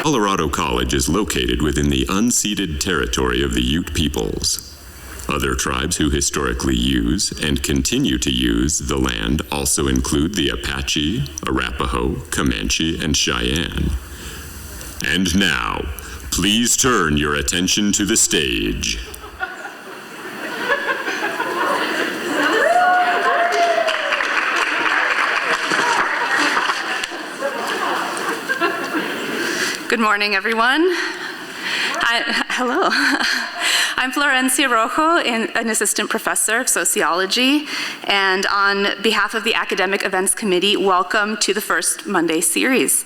Colorado College is located within the unceded territory of the Ute peoples. Other tribes who historically use and continue to use the land also include the Apache, Arapaho, Comanche, and Cheyenne. And now, please turn your attention to the stage. Good morning, everyone. Hello. I'm Florencia Rojo, an assistant professor of sociology, and on behalf of the Academic Events Committee, welcome to the first Monday series.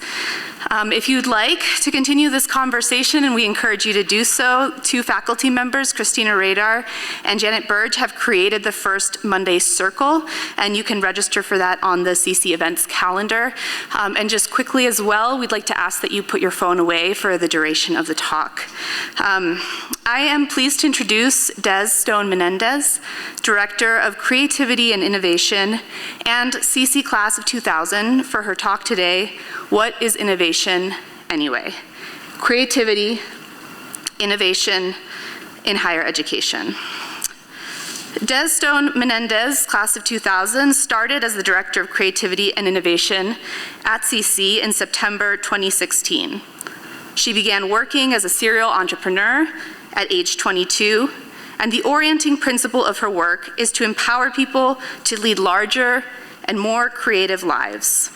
If you'd like to continue this conversation, and we encourage you to do so, two faculty members, Christina Radar and Janet Burge, have created the first Monday Circle, and you can register for that on the CC Events calendar. And just quickly as well, we'd like to ask that you put your phone away for the duration of the talk. I am pleased to introduce Dez Stone Menendez, Director of Creativity and Innovation and CC Class of 2000, for her talk today, What is Innovation Anyway? Creativity, Innovation in Higher Education. Dez Stone Menendez, Class of 2000, started as the Director of Creativity and Innovation at CC in September 2016. She began working as a serial entrepreneur at age 22, and the orienting principle of her work is to empower people to lead larger and more creative lives.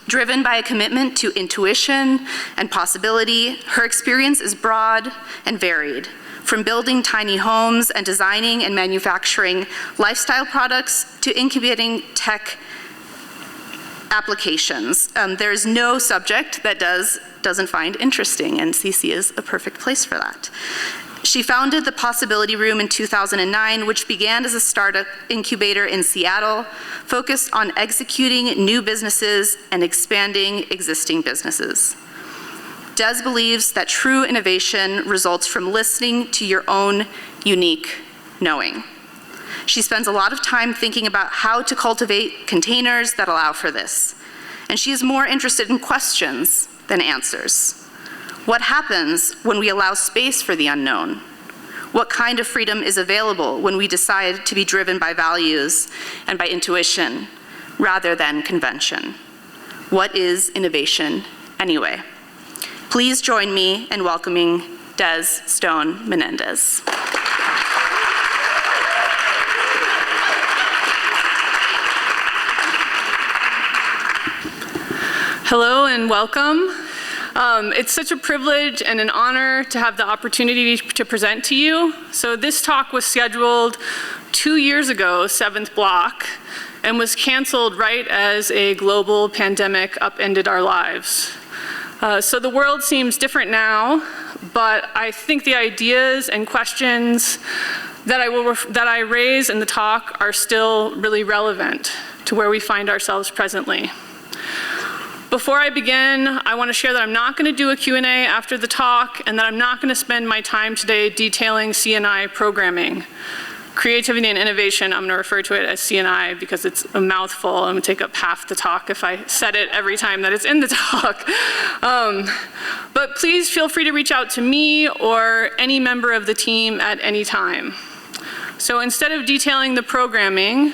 Driven by a commitment to intuition and possibility, her experience is broad and varied, from building tiny homes and designing and manufacturing lifestyle products to incubating tech applications. There is no subject that doesn't find interesting, and CC is a perfect place for that. She founded the Possibility Room in 2009, which began as a startup incubator in Seattle, focused on executing new businesses and expanding existing businesses. Dez believes that true innovation results from listening to your own unique knowing. She spends a lot of time thinking about how to cultivate containers that allow for this. And she is more interested in questions than answers. What happens when we allow space for the unknown? What kind of freedom is available when we decide to be driven by values and by intuition rather than convention? What is innovation anyway? Please join me in welcoming Dez Stone Menendez. Hello and welcome. It's such a privilege and an honor to have the opportunity to present to you. So this talk was scheduled 2 years ago, 7th block, and was canceled right as a global pandemic upended our lives. So the world seems different now, but I think the ideas and questions that I raise in the talk are still really relevant to where we find ourselves presently. Before I begin, I want to share that I'm not going to do a Q&A after the talk, and that I'm not going to spend my time today detailing C&I programming. Creativity and innovation, I'm going to refer to it as C&I because it's a mouthful. I'm going to take up half the talk if I said it every time that it's in the talk. But please feel free to reach out to me or any member of the team at any time. So instead of detailing the programming,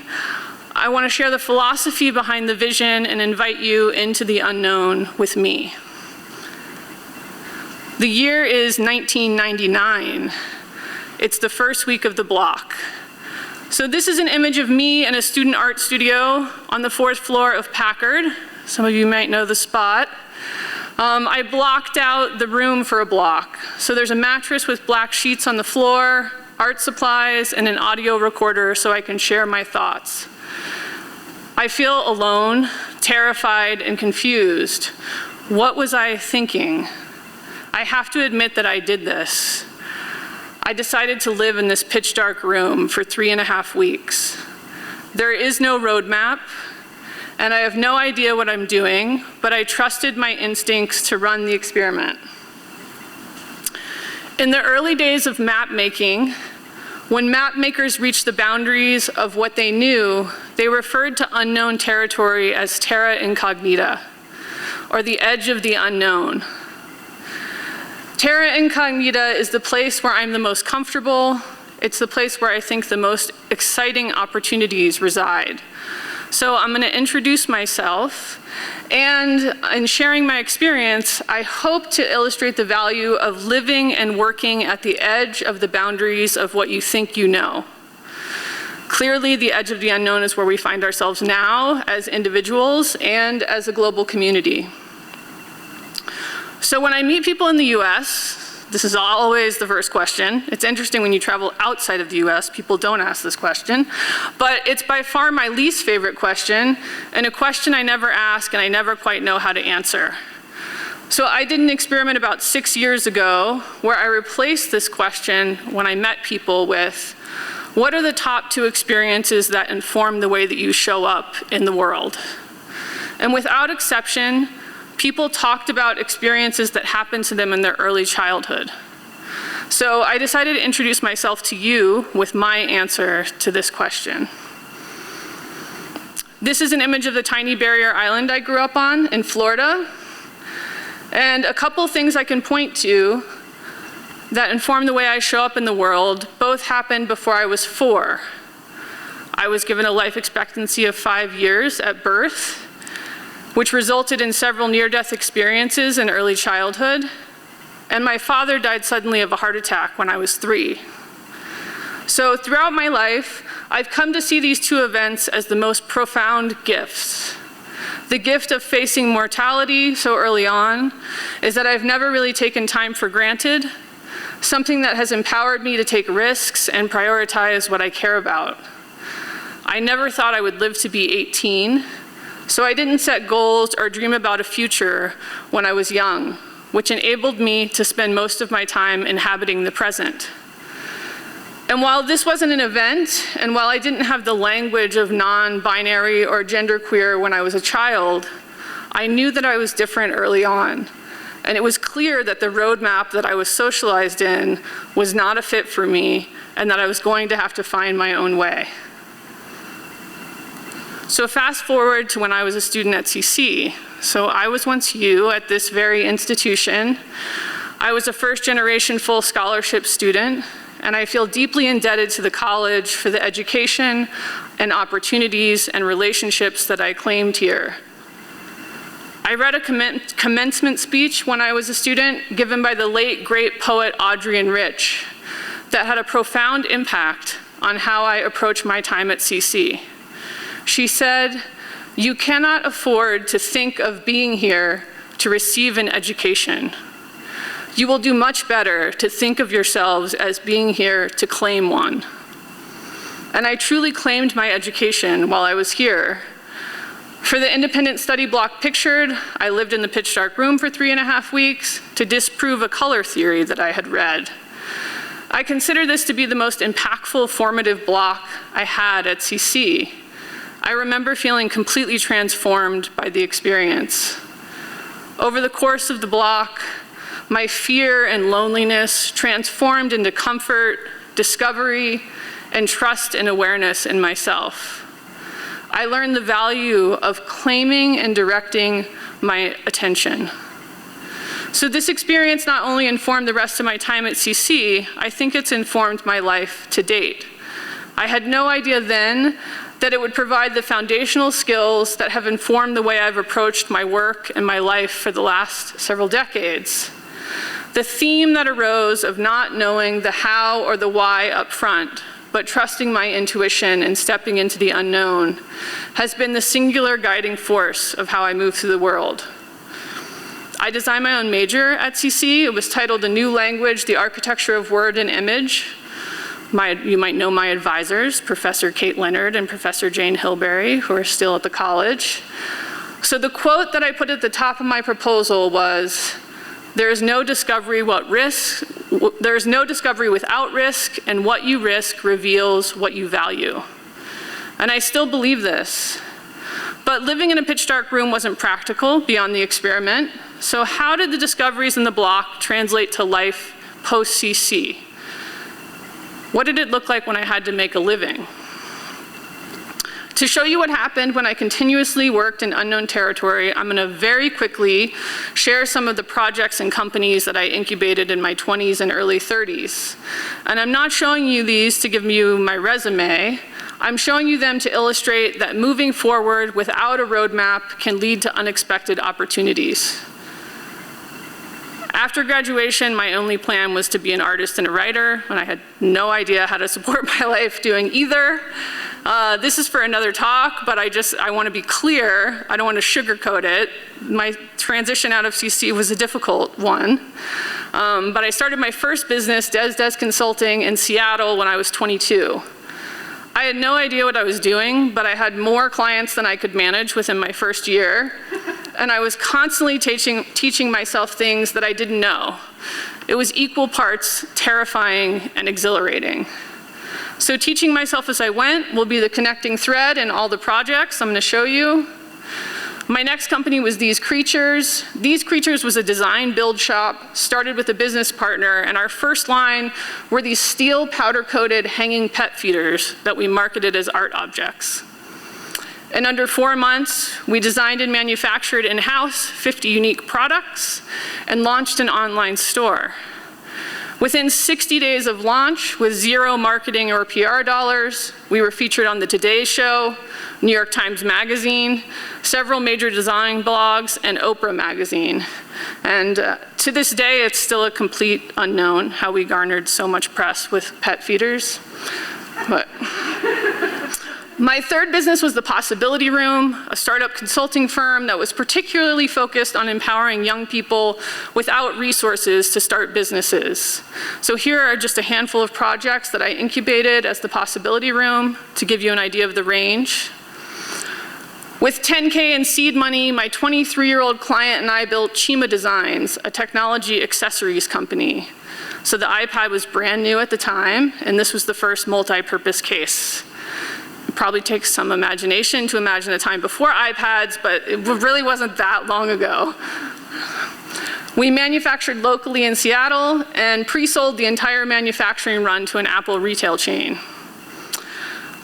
I want to share the philosophy behind the vision and invite you into the unknown with me. The year is 1999. It's the first week of the block. So this is an image of me in a student art studio on the 4th floor of Packard. Some of you might know the spot. I blocked out the room for a block. So there's a mattress with black sheets on the floor, art supplies, and an audio recorder so I can share my thoughts. I feel alone, terrified, and confused. What was I thinking? I have to admit that I did this. I decided to live in this pitch dark room for 3.5 weeks. There is no roadmap, and I have no idea what I'm doing, but I trusted my instincts to run the experiment. In the early days of map making, when map makers reached the boundaries of what they knew, they referred to unknown territory as terra incognita, or the edge of the unknown. Terra incognita is the place where I'm the most comfortable. It's the place where I think the most exciting opportunities reside. So I'm going to introduce myself, and in sharing my experience, I hope to illustrate the value of living and working at the edge of the boundaries of what you think you know. Clearly, the edge of the unknown is where we find ourselves now as individuals and as a global community. So when I meet people in the US, this is always the first question. It's interesting when you travel outside of the US, people don't ask this question, but it's by far my least favorite question, and a question I never ask and I never quite know how to answer. So I did an experiment about 6 years ago where I replaced this question when I met people with, what are the top 2 experiences that inform the way that you show up in the world? And without exception, people talked about experiences that happened to them in their early childhood. So I decided to introduce myself to you with my answer to this question. This is an image of the tiny barrier island I grew up on in Florida. And a couple things I can point to that inform the way I show up in the world both happened before I was 4. I was given a life expectancy of 5 years at birth, which resulted in several near-death experiences in early childhood, and my father died suddenly of a heart attack when I was 3. So throughout my life, I've come to see these 2 events as the most profound gifts. The gift of facing mortality so early on is that I've never really taken time for granted, something that has empowered me to take risks and prioritize what I care about. I never thought I would live to be 18, so I didn't set goals or dream about a future when I was young, which enabled me to spend most of my time inhabiting the present. And while this wasn't an event, and while I didn't have the language of non-binary or genderqueer when I was a child, I knew that I was different early on. And it was clear that the roadmap that I was socialized in was not a fit for me, and that I was going to have to find my own way. So fast forward to when I was a student at CC. So I was once you at this very institution. I was a first-generation full scholarship student, and I feel deeply indebted to the college for the education and opportunities and relationships that I claimed here. I read a commencement speech when I was a student given by the late, great poet Adrienne Rich that had a profound impact on how I approach my time at CC. She said, "You cannot afford to think of being here to receive an education. You will do much better to think of yourselves as being here to claim one." And I truly claimed my education while I was here. For the independent study block pictured, I lived in the pitch dark room for 3.5 weeks to disprove a color theory that I had read. I consider this to be the most impactful formative block I had at CC. I remember feeling completely transformed by the experience. Over the course of the block, my fear and loneliness transformed into comfort, discovery, and trust and awareness in myself. I learned the value of claiming and directing my attention. So this experience not only informed the rest of my time at CC, I think it's informed my life to date. I had no idea then that it would provide the foundational skills that have informed the way I've approached my work and my life for the last several decades. The theme that arose of not knowing the how or the why up front, but trusting my intuition and stepping into the unknown, has been the singular guiding force of how I move through the world. I designed my own major at CC. It was titled A New Language, the Architecture of Word and Image. You might know my advisors, Professor Kate Leonard and Professor Jane Hilberry, who are still at the college. So the quote that I put at the top of my proposal was, "There is no discovery without risk, and what you risk reveals what you value." And I still believe this. But living in a pitch dark room wasn't practical beyond the experiment. So how did the discoveries in the block translate to life post-CC? What did it look like when I had to make a living? To show you what happened when I continuously worked in unknown territory, I'm gonna very quickly share some of the projects and companies that I incubated in my 20s and early 30s. And I'm not showing you these to give you my resume. I'm showing you them to illustrate that moving forward without a roadmap can lead to unexpected opportunities. After graduation, my only plan was to be an artist and a writer, and I had no idea how to support my life doing either. This is for another talk, but I want to be clear. I don't want to sugarcoat it. My transition out of CC was a difficult one. But I started my first business, Dez Consulting, in Seattle when I was 22. I had no idea what I was doing, but I had more clients than I could manage within my first year. And I was constantly teaching myself things that I didn't know. It was equal parts terrifying and exhilarating. So teaching myself as I went will be the connecting thread in all the projects I'm gonna show you. My next company was These Creatures. These Creatures was a design build shop, started with a business partner, and our first line were these steel powder-coated hanging pet feeders that we marketed as art objects. In under 4 months, we designed and manufactured in-house 50 unique products and launched an online store. Within 60 days of launch, with zero marketing or PR dollars, we were featured on the Today Show, New York Times Magazine, several major design blogs, and Oprah Magazine. And to this day, it's still a complete unknown how we garnered so much press with pet feeders. But my third business was The Possibility Room, a startup consulting firm that was particularly focused on empowering young people without resources to start businesses. So here are just a handful of projects that I incubated as The Possibility Room to give you an idea of the range. With $10K in seed money, my 23-year-old client and I built Chima Designs, a technology accessories company. So the iPad was brand new at the time, and this was the first multi-purpose case. It probably takes some imagination to imagine a time before iPads, but it really wasn't that long ago. We manufactured locally in Seattle and pre-sold the entire manufacturing run to an Apple retail chain.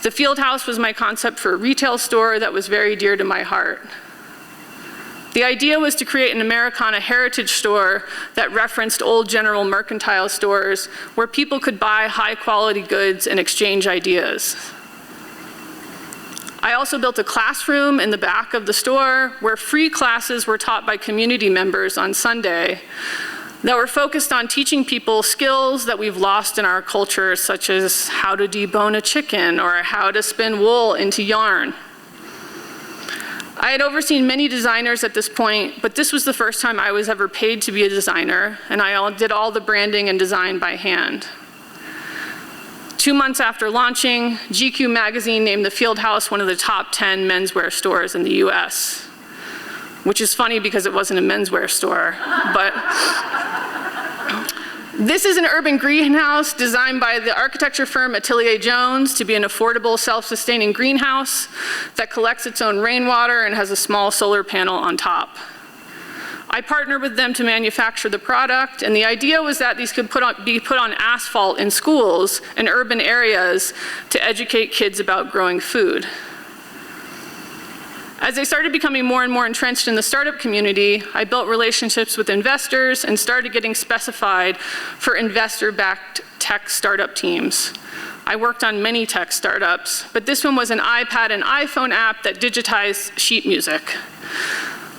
The Field House was my concept for a retail store that was very dear to my heart. The idea was to create an Americana heritage store that referenced old general mercantile stores where people could buy high-quality goods and exchange ideas. I also built a classroom in the back of the store where free classes were taught by community members on Sunday that were focused on teaching people skills that we've lost in our culture, such as how to debone a chicken or how to spin wool into yarn. I had overseen many designers at this point, but this was the first time I was ever paid to be a designer, and I did all the branding and design by hand. 2 months after launching, GQ magazine named the Field House one of the top 10 menswear stores in the US, which is funny because it wasn't a menswear store, but this is an urban greenhouse designed by the architecture firm Atelier Jones to be an affordable, self-sustaining greenhouse that collects its own rainwater and has a small solar panel on top. I partnered with them to manufacture the product, and the idea was that these could be put on asphalt in schools in urban areas to educate kids about growing food. As I started becoming more and more entrenched in the startup community, I built relationships with investors and started getting specified for investor-backed tech startup teams. I worked on many tech startups, but this one was an iPad and iPhone app that digitized sheet music.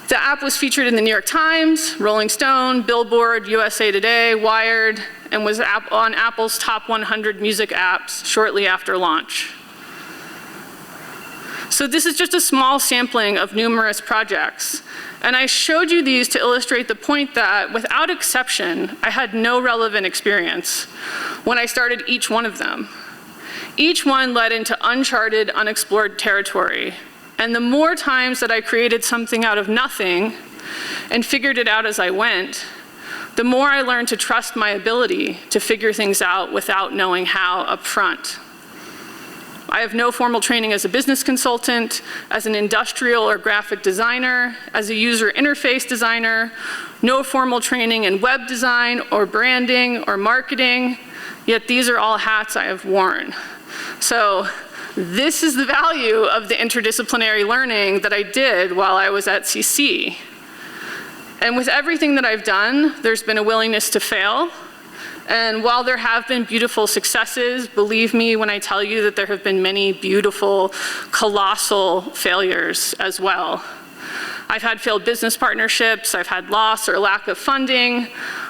The app was featured in the New York Times, Rolling Stone, Billboard, USA Today, Wired, and was on Apple's top 100 music apps shortly after launch. So this is just a small sampling of numerous projects. And I showed you these to illustrate the point that, without exception, I had no relevant experience when I started each one of them. Each one led into uncharted, unexplored territory. And the more times that I created something out of nothing and figured it out as I went, the more I learned to trust my ability to figure things out without knowing how up front. I have no formal training as a business consultant, as an industrial or graphic designer, as a user interface designer, no formal training in web design or branding or marketing, yet these are all hats I have worn. So This is the value of the interdisciplinary learning that I did while I was at CC. And with everything that I've done, there's been a willingness to fail. And while there have been beautiful successes, believe me when I tell you that there have been many beautiful, colossal failures as well. I've had failed business partnerships, I've had loss or lack of funding.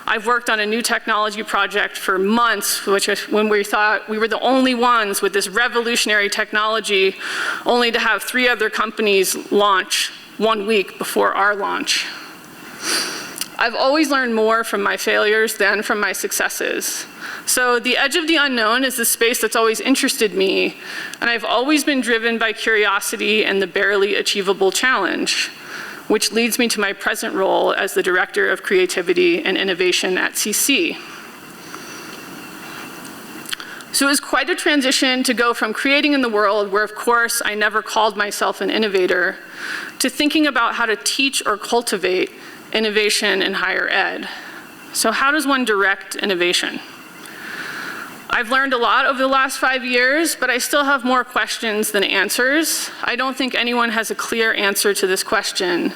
I've worked on a new technology project for months, when we thought we were the only ones with this revolutionary technology, only to have 3 other companies launch 1 week before our launch. I've always learned more from my failures than from my successes. So the edge of the unknown is the space that's always interested me, and I've always been driven by curiosity and the barely achievable challenge, which leads me to my present role as the Director of Creativity and Innovation at CC. So it was quite a transition to go from creating in the world, where of course I never called myself an innovator, to thinking about how to teach or cultivate innovation in higher ed. So how does one direct innovation? I've learned a lot over the last 5 years, but I still have more questions than answers. I don't think anyone has a clear answer to this question.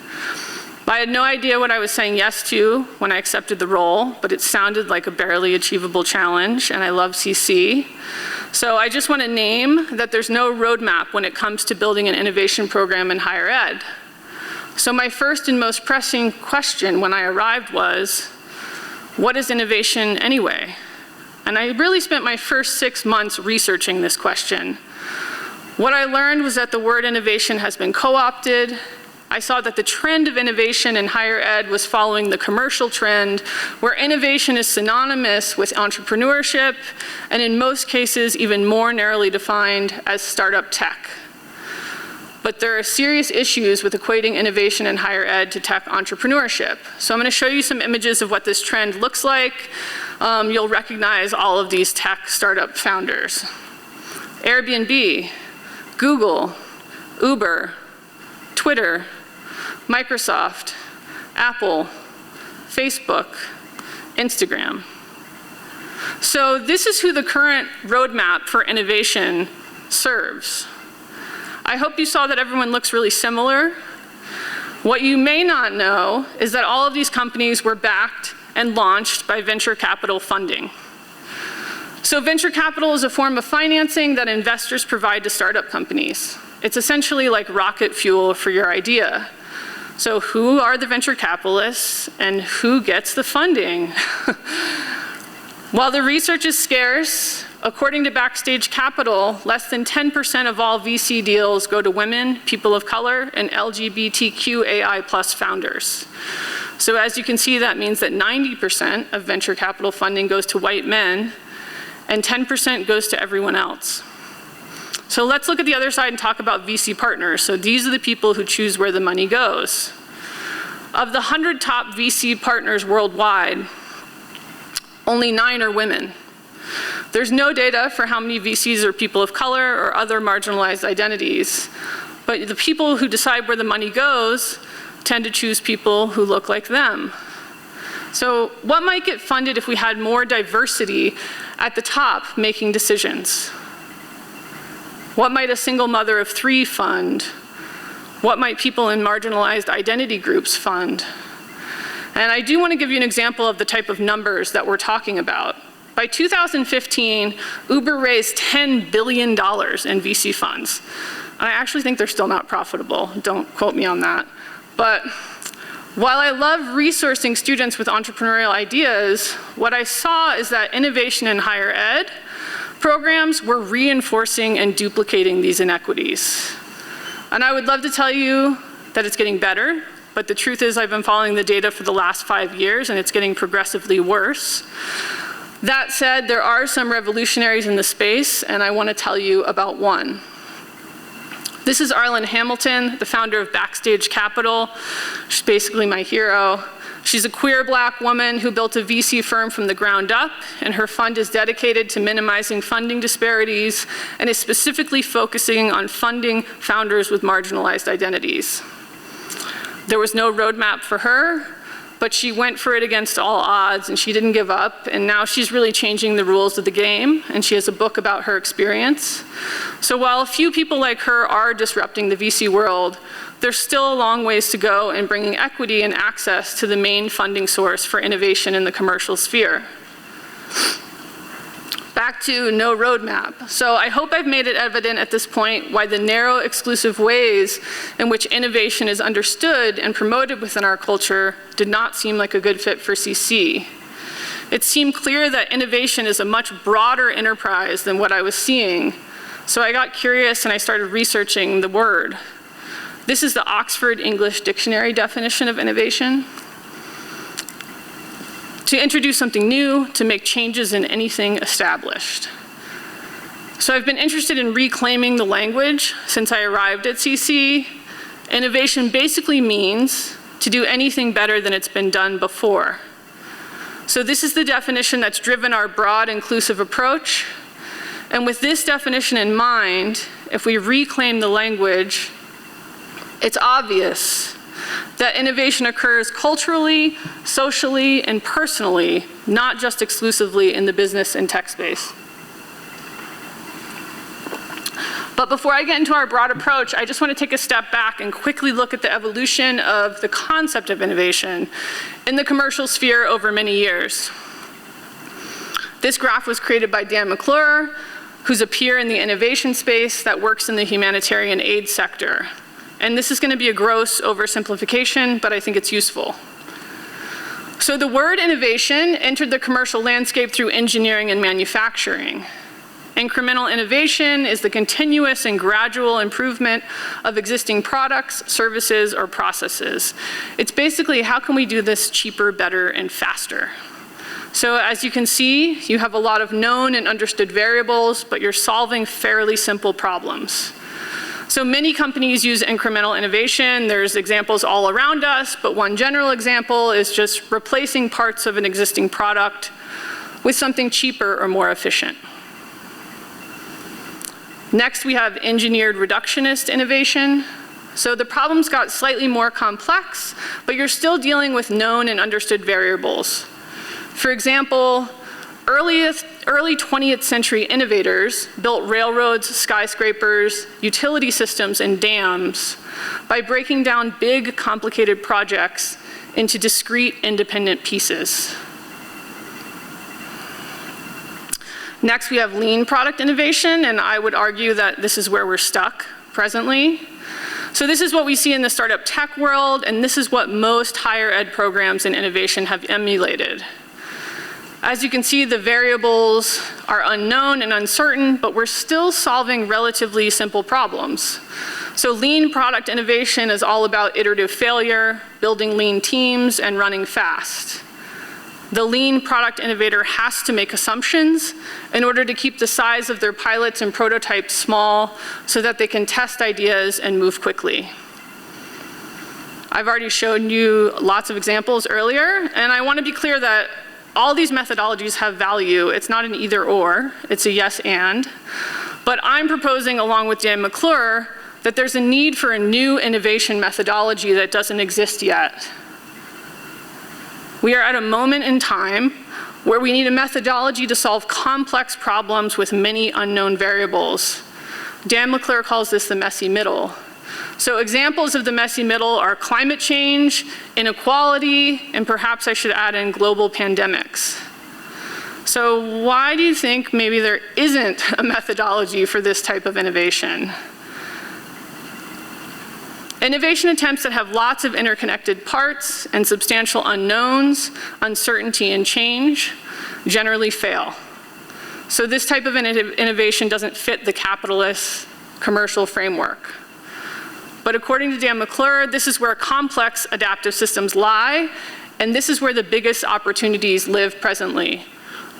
I had no idea what I was saying yes to when I accepted the role, but it sounded like a barely achievable challenge, and I love CC. So I just want to name that there's no roadmap when it comes to building an innovation program in higher ed. So my first and most pressing question when I arrived was, what is innovation anyway? And I really spent my first 6 months researching this question. What I learned was that the word innovation has been co-opted. I saw that the trend of innovation in higher ed was following the commercial trend, where innovation is synonymous with entrepreneurship, and in most cases even more narrowly defined as startup tech. But there are serious issues with equating innovation in higher ed to tech entrepreneurship. So I'm going to show you some images of what this trend looks like. You'll recognize all of these tech startup founders. Airbnb, Google, Uber, Twitter, Microsoft, Apple, Facebook, Instagram. So this is who the current roadmap for innovation serves. I hope you saw that everyone looks really similar. What you may not know is that all of these companies were backed and launched by venture capital funding. So venture capital is a form of financing that investors provide to startup companies. It's essentially like rocket fuel for your idea. So who are the venture capitalists and who gets the funding? While the research is scarce, according to Backstage Capital, less than 10% of all VC deals go to women, people of color, and LGBTQAI+ founders. So as you can see, that means that 90% of venture capital funding goes to white men, and 10% goes to everyone else. So let's look at the other side and talk about VC partners. So these are the people who choose where the money goes. Of the 100 top VC partners worldwide, only 9 are women. There's no data for how many VCs are people of color or other marginalized identities, but the people who decide where the money goes tend to choose people who look like them. So what might get funded if we had more diversity at the top making decisions? What might a single mother of 3 fund? What might people in marginalized identity groups fund? And I do want to give you an example of the type of numbers that we're talking about. By 2015, Uber raised $10 billion in VC funds. And I actually think they're still not profitable. Don't quote me on that. But while I love resourcing students with entrepreneurial ideas, what I saw is that innovation in higher ed programs were reinforcing and duplicating these inequities. And I would love to tell you that it's getting better, but the truth is I've been following the data for the last 5 years and it's getting progressively worse. That said, there are some revolutionaries in the space, and I want to tell you about one. This is Arlen Hamilton, the founder of Backstage Capital. She's basically my hero. She's a queer Black woman who built a VC firm from the ground up, and her fund is dedicated to minimizing funding disparities and is specifically focusing on funding founders with marginalized identities. There was no roadmap for her, but she went for it against all odds and she didn't give up, and now she's really changing the rules of the game, and she has a book about her experience. So while a few people like her are disrupting the VC world, there's still a long ways to go in bringing equity and access to the main funding source for innovation in the commercial sphere. Back to no roadmap. So I hope I've made it evident at this point why the narrow, exclusive ways in which innovation is understood and promoted within our culture did not seem like a good fit for CC. It seemed clear that innovation is a much broader enterprise than what I was seeing. So I got curious and I started researching the word. This is the Oxford English Dictionary definition of innovation. To introduce something new, to make changes in anything established. So I've been interested in reclaiming the language since I arrived at CC. Innovation basically means to do anything better than it's been done before. So this is the definition that's driven our broad, inclusive approach. And with this definition in mind, if we reclaim the language, it's obvious that innovation occurs culturally, socially, and personally, not just exclusively in the business and tech space. But before I get into our broad approach, I just want to take a step back and quickly look at the evolution of the concept of innovation in the commercial sphere over many years. This graph was created by Dan McClure, who's a peer in the innovation space that works in the humanitarian aid sector. And this is going to be a gross oversimplification, but I think it's useful. So the word innovation entered the commercial landscape through engineering and manufacturing. Incremental innovation is the continuous and gradual improvement of existing products, services, or processes. It's basically how can we do this cheaper, better, and faster. So as you can see, you have a lot of known and understood variables, but you're solving fairly simple problems. So many companies use incremental innovation. There's examples all around us, but one general example is just replacing parts of an existing product with something cheaper or more efficient. Next, we have engineered reductionist innovation. So the problems got slightly more complex, but you're still dealing with known and understood variables. For example, early 20th century innovators built railroads, skyscrapers, utility systems, and dams by breaking down big, complicated projects into discrete, independent pieces. Next, we have lean product innovation, and I would argue that this is where we're stuck presently. So this is what we see in the startup tech world, and this is what most higher ed programs in innovation have emulated. As you can see, the variables are unknown and uncertain, but we're still solving relatively simple problems. So lean product innovation is all about iterative failure, building lean teams, and running fast. The lean product innovator has to make assumptions in order to keep the size of their pilots and prototypes small so that they can test ideas and move quickly. I've already shown you lots of examples earlier, and I want to be clear that all these methodologies have value. It's not an either or, it's a yes and. But I'm proposing, along with Dan McClure, that there's a need for a new innovation methodology that doesn't exist yet. We are at a moment in time where we need a methodology to solve complex problems with many unknown variables. Dan McClure calls this the messy middle. So examples of the messy middle are climate change, inequality, and perhaps I should add in global pandemics. So why do you think maybe there isn't a methodology for this type of innovation? Innovation attempts that have lots of interconnected parts and substantial unknowns, uncertainty, and change generally fail. So this type of innovation doesn't fit the capitalist commercial framework. But according to Dan McClure, this is where complex adaptive systems lie, and this is where the biggest opportunities live presently.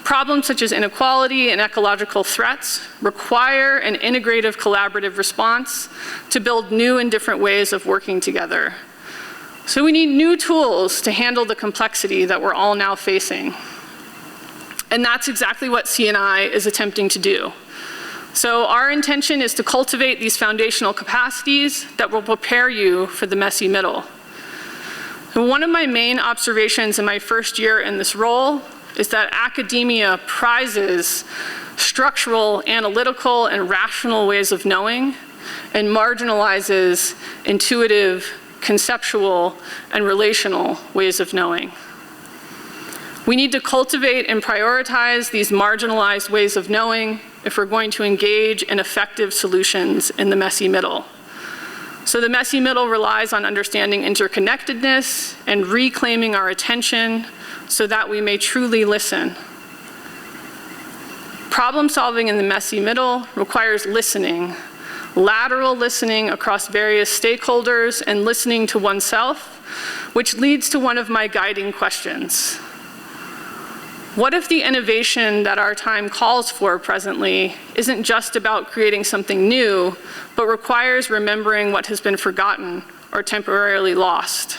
Problems such as inequality and ecological threats require an integrative collaborative response to build new and different ways of working together. So we need new tools to handle the complexity that we're all now facing. And that's exactly what C&I is attempting to do. So our intention is to cultivate these foundational capacities that will prepare you for the messy middle. And one of my main observations in my first year in this role is that academia prizes structural, analytical, and rational ways of knowing and marginalizes intuitive, conceptual, and relational ways of knowing. We need to cultivate and prioritize these marginalized ways of knowing if we're going to engage in effective solutions in the messy middle. So the messy middle relies on understanding interconnectedness and reclaiming our attention so that we may truly listen. Problem solving in the messy middle requires listening, lateral listening across various stakeholders and listening to oneself, which leads to one of my guiding questions. What if the innovation that our time calls for presently isn't just about creating something new, but requires remembering what has been forgotten or temporarily lost?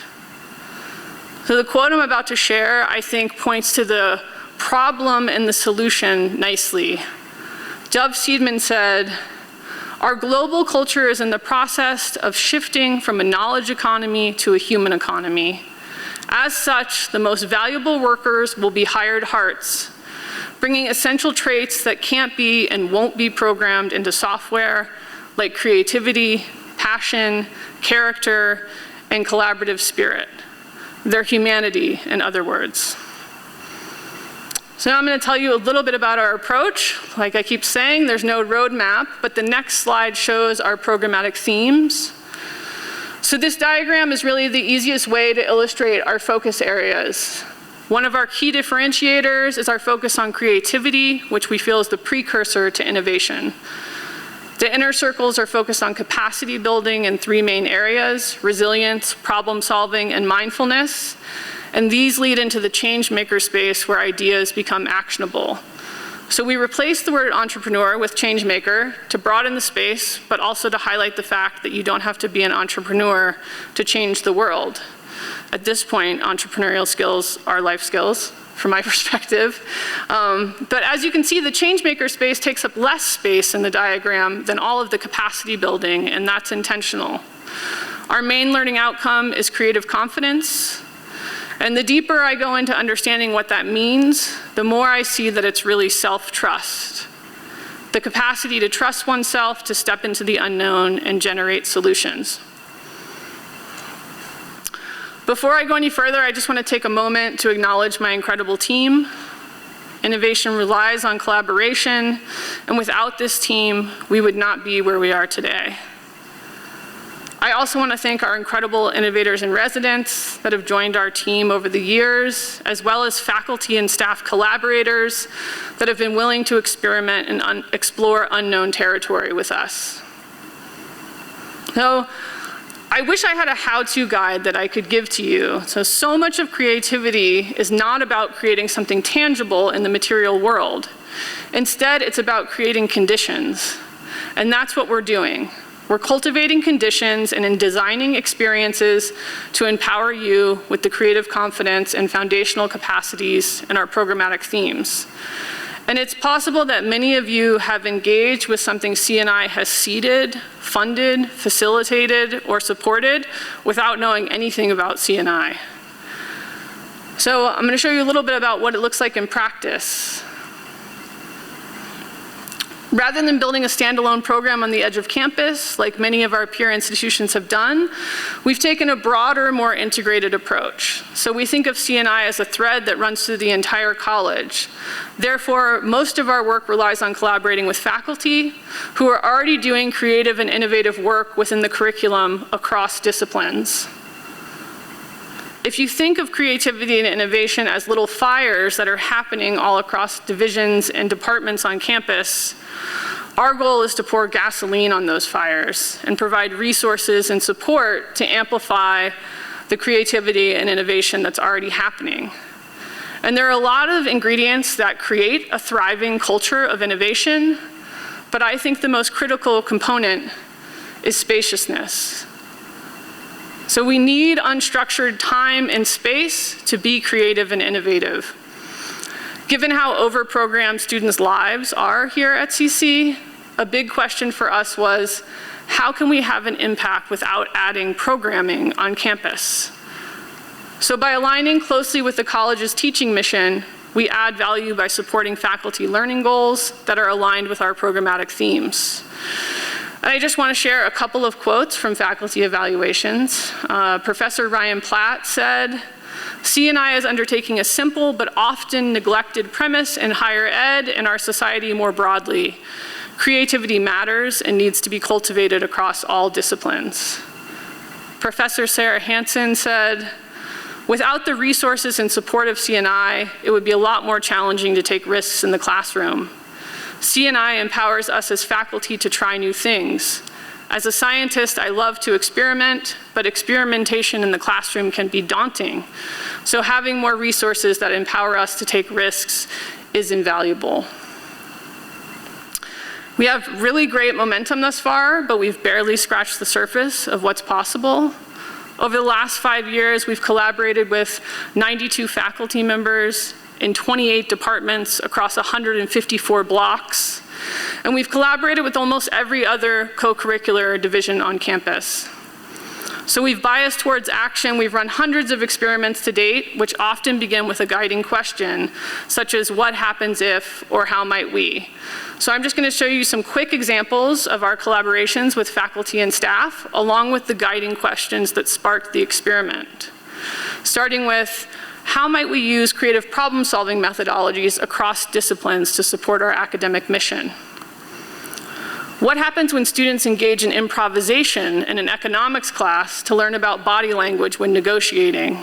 So the quote I'm about to share, I think, points to the problem and the solution nicely. Dov Seidman said, "Our global culture is in the process of shifting from a knowledge economy to a human economy. As such, the most valuable workers will be hired hearts, bringing essential traits that can't be and won't be programmed into software, like creativity, passion, character, and collaborative spirit. Their humanity, in other words." So now I'm going to tell you a little bit about our approach. Like I keep saying, there's no roadmap, but the next slide shows our programmatic themes. So this diagram is really the easiest way to illustrate our focus areas. One of our key differentiators is our focus on creativity, which we feel is the precursor to innovation. The inner circles are focused on capacity building in 3 main areas: resilience, problem solving, and mindfulness. And these lead into the change maker space where ideas become actionable. So we replace the word entrepreneur with change maker to broaden the space, but also to highlight the fact that you don't have to be an entrepreneur to change the world. At this point, entrepreneurial skills are life skills, from my perspective. But as you can see, the change maker space takes up less space in the diagram than all of the capacity building, and that's intentional. Our main learning outcome is creative confidence. And the deeper I go into understanding what that means, the more I see that it's really self-trust. The capacity to trust oneself to step into the unknown and generate solutions. Before I go any further, I just want to take a moment to acknowledge my incredible team. Innovation relies on collaboration, and without this team, we would not be where we are today. I also want to thank our incredible innovators and residents that have joined our team over the years, as well as faculty and staff collaborators that have been willing to experiment and explore unknown territory with us. So, I wish I had a how-to guide that I could give to you. So much of creativity is not about creating something tangible in the material world. Instead, it's about creating conditions. And that's what we're doing. We're cultivating conditions and in designing experiences to empower you with the creative confidence and foundational capacities in our programmatic themes. And it's possible that many of you have engaged with something CNI has seeded, funded, facilitated, or supported without knowing anything about CNI. So I'm going to show you a little bit about what it looks like in practice. Rather than building a standalone program on the edge of campus, like many of our peer institutions have done, we've taken a broader, more integrated approach. So we think of CNI as a thread that runs through the entire college. Therefore, most of our work relies on collaborating with faculty who are already doing creative and innovative work within the curriculum across disciplines. If you think of creativity and innovation as little fires that are happening all across divisions and departments on campus, our goal is to pour gasoline on those fires and provide resources and support to amplify the creativity and innovation that's already happening. And there are a lot of ingredients that create a thriving culture of innovation, but I think the most critical component is spaciousness. So we need unstructured time and space to be creative and innovative. Given how overprogrammed students' lives are here at CC, a big question for us was, how can we have an impact without adding programming on campus? So by aligning closely with the college's teaching mission, we add value by supporting faculty learning goals that are aligned with our programmatic themes. And I just want to share a couple of quotes from faculty evaluations. Professor Ryan Platt said, "C&I is undertaking a simple but often neglected premise in higher ed and our society more broadly. Creativity matters and needs to be cultivated across all disciplines." Professor Sarah Hansen said, "Without the resources and support of C&I, it would be a lot more challenging to take risks in the classroom. C&I empowers us as faculty to try new things. As a scientist, I love to experiment, but experimentation in the classroom can be daunting. So having more resources that empower us to take risks is invaluable." We have really great momentum thus far, but we've barely scratched the surface of what's possible. Over the last 5 years, we've collaborated with 92 faculty members in 28 departments across 154 blocks. And we've collaborated with almost every other co-curricular division on campus. So we've biased towards action. We've run hundreds of experiments to date, which often begin with a guiding question, such as what happens if, or how might we? So I'm just going to show you some quick examples of our collaborations with faculty and staff, along with the guiding questions that sparked the experiment. Starting with, how might we use creative problem-solving methodologies across disciplines to support our academic mission? What happens when students engage in improvisation in an economics class to learn about body language when negotiating?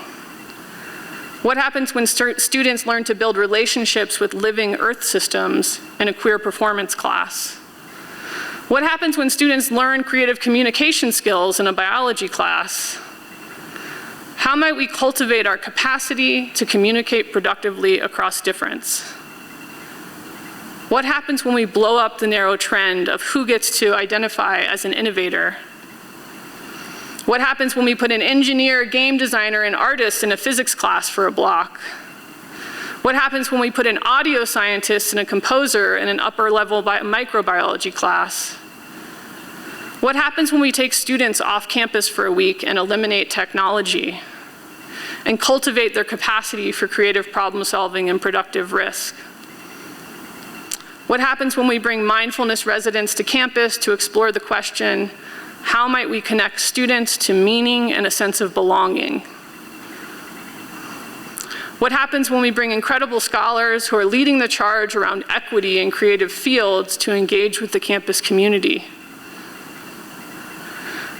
What happens when students learn to build relationships with living earth systems in a queer performance class? What happens when students learn creative communication skills in a biology class? How might we cultivate our capacity to communicate productively across difference? What happens when we blow up the narrow trend of who gets to identify as an innovator? What happens when we put an engineer, game designer, and artist in a physics class for a block? What happens when we put an audio scientist and a composer in an upper-level microbiology class? What happens when we take students off campus for a week and eliminate technology and cultivate their capacity for creative problem solving and productive risk? What happens when we bring mindfulness residents to campus to explore the question, how might we connect students to meaning and a sense of belonging? What happens when we bring incredible scholars who are leading the charge around equity in creative fields to engage with the campus community?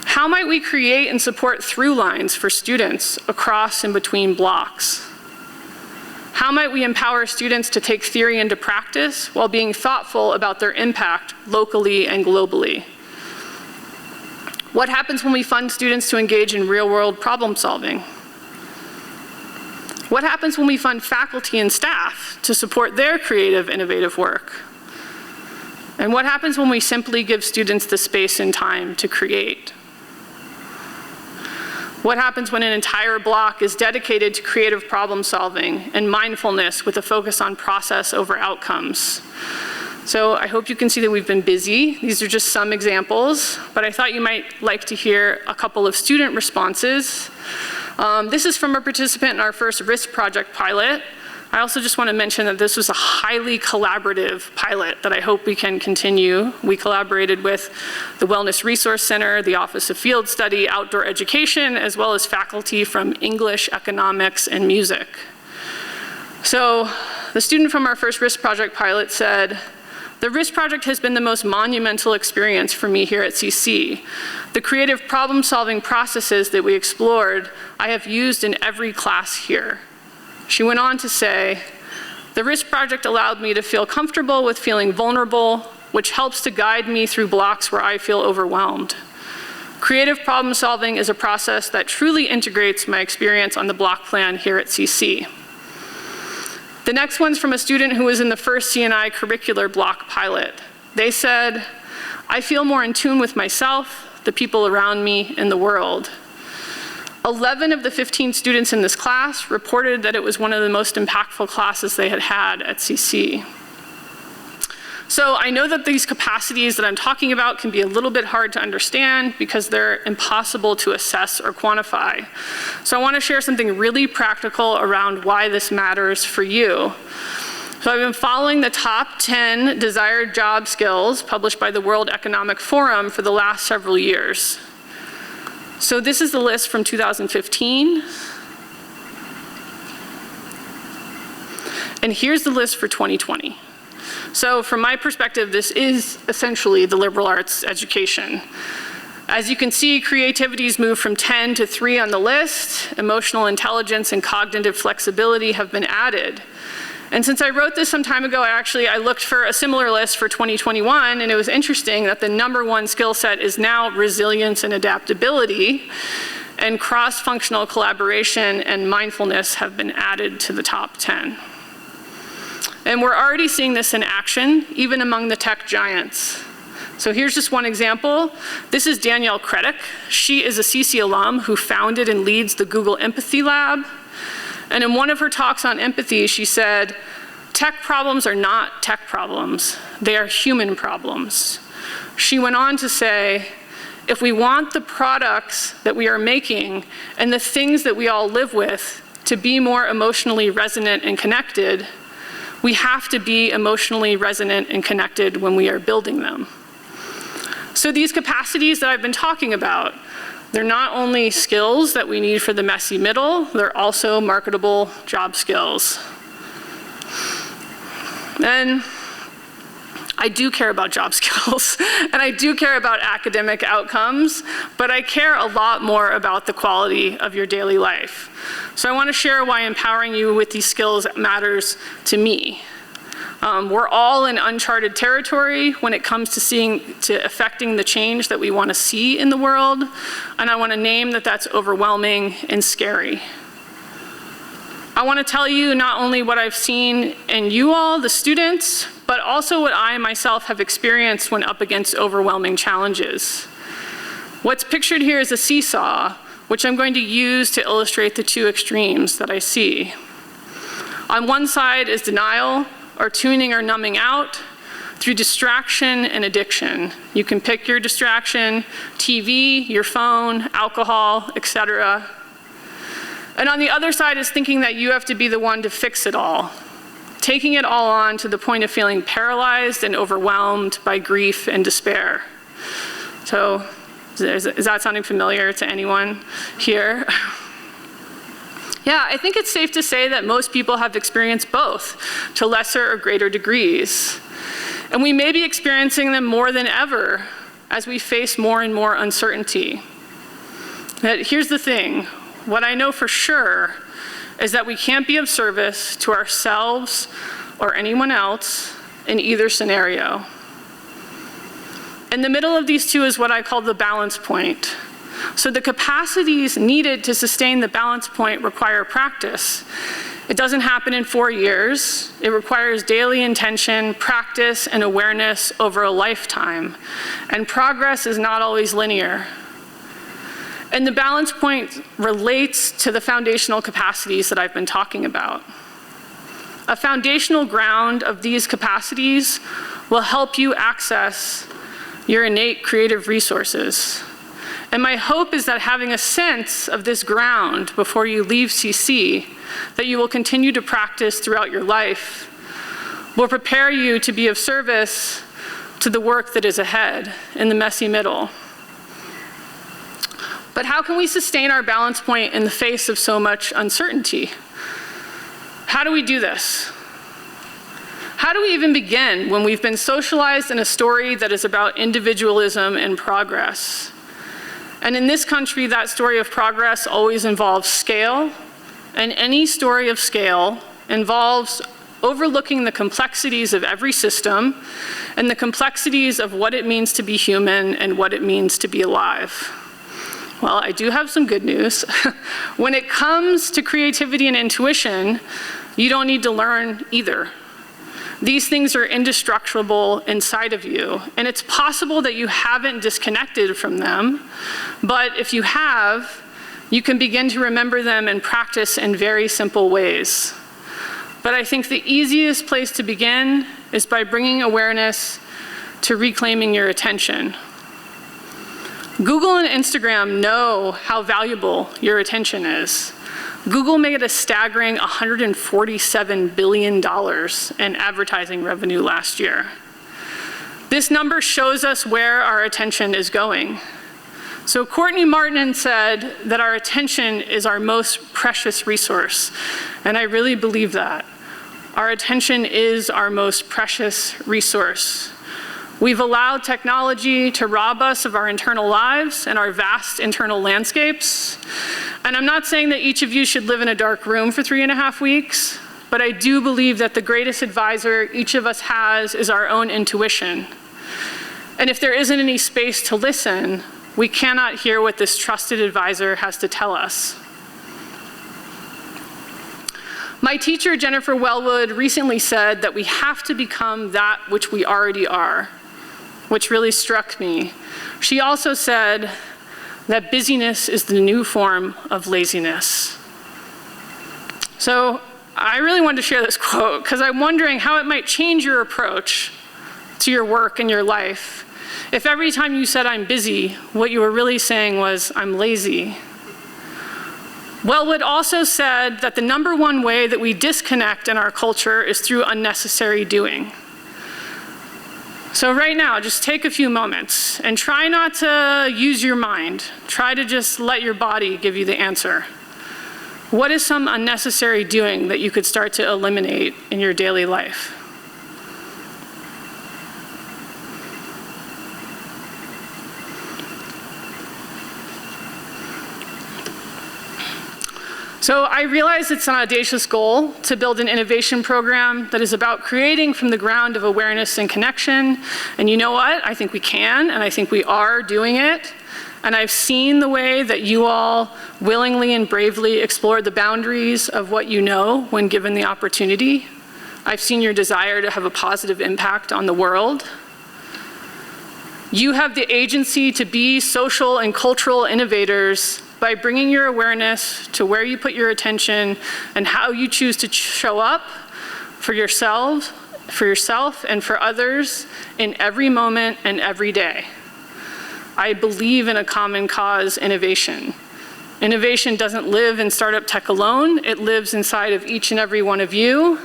How might we create and support through lines for students across and between blocks? How might we empower students to take theory into practice while being thoughtful about their impact locally and globally? What happens when we fund students to engage in real-world problem solving? What happens when we fund faculty and staff to support their creative, innovative work? And what happens when we simply give students the space and time to create? What happens when an entire block is dedicated to creative problem solving and mindfulness with a focus on process over outcomes? So I hope you can see that we've been busy. These are just some examples, but I thought you might like to hear a couple of student responses. This is from a participant in our first risk project pilot. I also just want to mention that this was a highly collaborative pilot that I hope we can continue. We collaborated with the Wellness Resource Center, the Office of Field Study, Outdoor Education, as well as faculty from English, economics, and music. So the student from our first risk project pilot said, "The risk project has been the most monumental experience for me here at CC. The creative problem-solving processes that we explored, I have used in every class here." She went on to say, "The risk project allowed me to feel comfortable with feeling vulnerable, which helps to guide me through blocks where I feel overwhelmed. Creative problem solving is a process that truly integrates my experience on the block plan here at CC." The next one's from a student who was in the first C&I curricular block pilot. They said, "I feel more in tune with myself, the people around me, and the world." 11 of the 15 students in this class reported that it was one of the most impactful classes they had had at CC. So I know that these capacities that I'm talking about can be a little bit hard to understand because they're impossible to assess or quantify. So I want to share something really practical around why this matters for you. So I've been following the top 10 desired job skills published by the World Economic Forum for the last several years. So this is the list from 2015. And here's the list for 2020. So from my perspective, this is essentially the liberal arts education. As you can see, creativity's moved from 10 to 3 on the list. Emotional intelligence and cognitive flexibility have been added. And since I wrote this some time ago, I looked for a similar list for 2021, and it was interesting that the #1 skill set is now resilience and adaptability, and cross-functional collaboration and mindfulness have been added to the top 10. And we're already seeing this in action, even among the tech giants. So here's just one example. This is Danielle Creddick. She is a CC alum who founded and leads the Google Empathy Lab. And in one of her talks on empathy, she said, "Tech problems are not tech problems. They are human problems." She went on to say, if we want the products that we are making and the things that we all live with to be more emotionally resonant and connected, we have to be emotionally resonant and connected when we are building them. So these capacities that I've been talking about, they're not only skills that we need for the messy middle, they're also marketable job skills. And I do care about job skills, and I do care about academic outcomes, but I care a lot more about the quality of your daily life. So I want to share why empowering you with these skills matters to me. We're all in uncharted territory when it comes to affecting the change that we want to see in the world, and I want to name that that's overwhelming and scary. I want to tell you not only what I've seen in you all, the students, but also what I myself have experienced when up against overwhelming challenges. What's pictured here is a seesaw, which I'm going to use to illustrate the two extremes that I see. On one side is denial, or tuning or numbing out through distraction and addiction. You can pick your distraction, TV, your phone, alcohol, etc. And on the other side is thinking that you have to be the one to fix it all, taking it all on to the point of feeling paralyzed and overwhelmed by grief and despair. So, is that sounding familiar to anyone here? Yeah, I think it's safe to say that most people have experienced both, to lesser or greater degrees. And we may be experiencing them more than ever as we face more and more uncertainty. But here's the thing. What I know for sure is that we can't be of service to ourselves or anyone else in either scenario. In the middle of these two is what I call the balance point. So the capacities needed to sustain the balance point require practice. It doesn't happen in 4 years. It requires daily intention, practice, and awareness over a lifetime. And progress is not always linear. And the balance point relates to the foundational capacities that I've been talking about. A foundational ground of these capacities will help you access your innate creative resources. And my hope is that having a sense of this ground before you leave CC, that you will continue to practice throughout your life, will prepare you to be of service to the work that is ahead in the messy middle. But how can we sustain our balance point in the face of so much uncertainty? How do we do this? How do we even begin when we've been socialized in a story that is about individualism and progress? And in this country, that story of progress always involves scale, and any story of scale involves overlooking the complexities of every system and the complexities of what it means to be human and what it means to be alive. Well, I do have some good news. When it comes to creativity and intuition, you don't need to learn either. These things are indestructible inside of you, and it's possible that you haven't disconnected from them, but if you have, you can begin to remember them and practice in very simple ways. But I think the easiest place to begin is by bringing awareness to reclaiming your attention. Google and Instagram know how valuable your attention is. Google made a staggering $147 billion in advertising revenue last year. This number shows us where our attention is going. So Courtney Martin said that our attention is our most precious resource, and I really believe that. Our attention is our most precious resource. We've allowed technology to rob us of our internal lives and our vast internal landscapes. And I'm not saying that each of you should live in a dark room for 3.5 weeks, but I do believe that the greatest advisor each of us has is our own intuition. And if there isn't any space to listen, we cannot hear what this trusted advisor has to tell us. My teacher, Jennifer Wellwood, recently said that we have to become that which we already are, which really struck me. She also said that busyness is the new form of laziness. So I really wanted to share this quote because I'm wondering how it might change your approach to your work and your life. If every time you said I'm busy, what you were really saying was I'm lazy. Wellwood also said that the #1 way that we disconnect in our culture is through unnecessary doing. So right now, just take a few moments and try not to use your mind. Try to just let your body give you the answer. What is some unnecessary doing that you could start to eliminate in your daily life? So I realize it's an audacious goal to build an innovation program that is about creating from the ground of awareness and connection. And you know what? I think we can, and I think we are doing it. And I've seen the way that you all willingly and bravely explore the boundaries of what you know when given the opportunity. I've seen your desire to have a positive impact on the world. You have the agency to be social and cultural innovators by bringing your awareness to where you put your attention and how you choose to show up for yourself and for others in every moment and every day. I believe in a common cause innovation. Innovation doesn't live in startup tech alone, it lives inside of each and every one of you.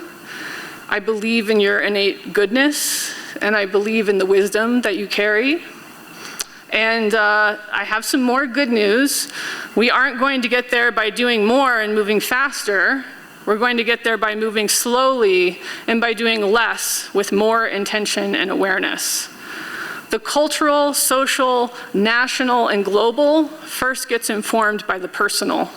I believe in your innate goodness, and I believe in the wisdom that you carry. And I have some more good news. We aren't going to get there by doing more and moving faster. We're going to get there by moving slowly and by doing less with more intention and awareness. The cultural, social, national, and global first gets informed by the personal.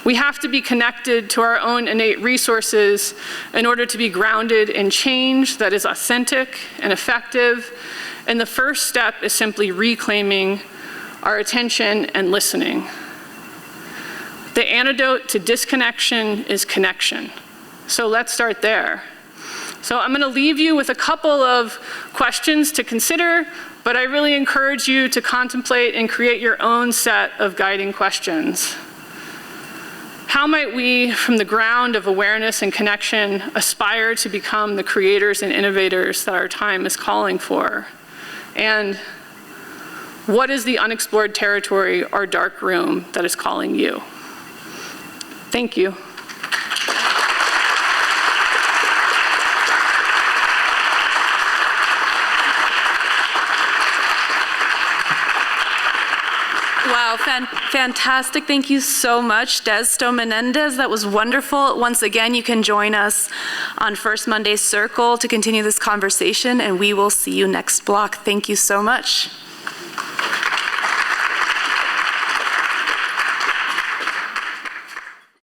We have to be connected to our own innate resources in order to be grounded in change that is authentic and effective. And the first step is simply reclaiming our attention and listening. The antidote to disconnection is connection. So let's start there. So I'm gonna leave you with a couple of questions to consider, but I really encourage you to contemplate and create your own set of guiding questions. How might we, from the ground of awareness and connection, aspire to become the creators and innovators that our time is calling for? And what is the unexplored territory or dark room that is calling you? Thank you. Wow, fantastic. Thank you so much, Dez Stone Menendez. That was wonderful. Once again, you can join us on First Monday Circle to continue this conversation, and we will see you next block. Thank you so much.